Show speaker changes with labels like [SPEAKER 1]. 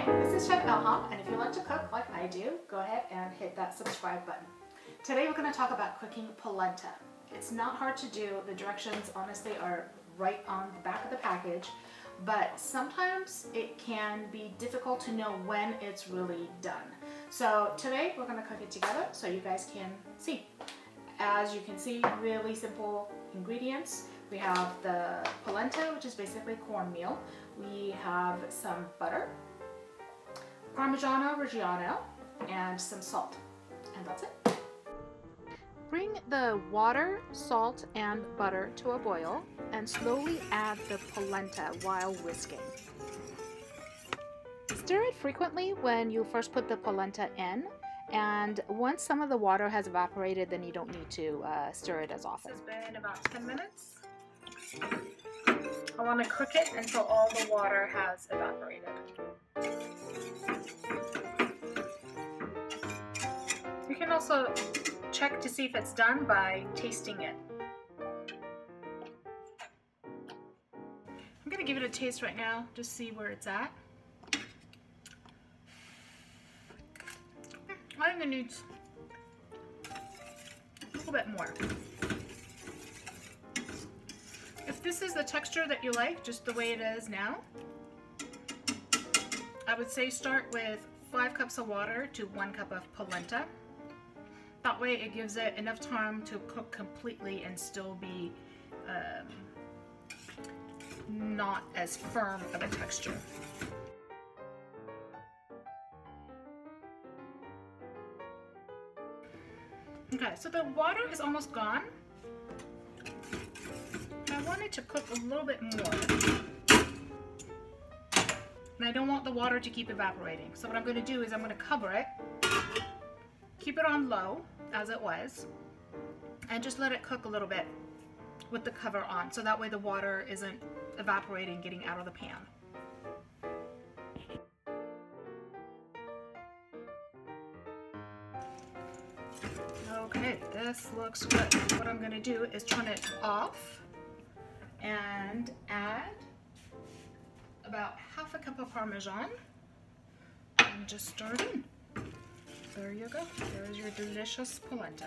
[SPEAKER 1] Hi, this is Chef Elham, and if you like to cook like I do, go ahead and hit that subscribe button. Today we're going to talk about cooking polenta. It's not hard to do. The directions honestly are right on the back of the package, but sometimes it can be difficult to know when it's really done. So today we're going to cook it together so you guys can see. As you can see, really simple ingredients. We have the polenta, which is basically cornmeal. We have some butter, Parmigiano Reggiano, and some salt. And that's it. Bring the water, salt, and butter to a boil and slowly add the polenta while whisking. Stir it frequently when you first put the polenta in, and once some of the water has evaporated, then you don't need to stir it as often. This has been about 10 minutes. I want to cook it until all the water has evaporated. You can also check to see if it's done by tasting it. I'm going to give it a taste right now, just see where it's at. I think it needs a little bit more. If this is the texture that you like, just the way it is now, I would say start with 5 cups of water to 1 cup of polenta. That way it gives it enough time to cook completely and still be not as firm of a texture. Okay, so the water is almost gone. I want it to cook a little bit more. And I don't want the water to keep evaporating. So what I'm going to do is I'm going to cover it, keep it on low as it was, and just let it cook a little bit with the cover on. So that way the water isn't evaporating, getting out of the pan. Okay, this looks good. What I'm going to do is turn it off and add about half a cup of Parmesan and just stir it in. There you go. There's your delicious polenta.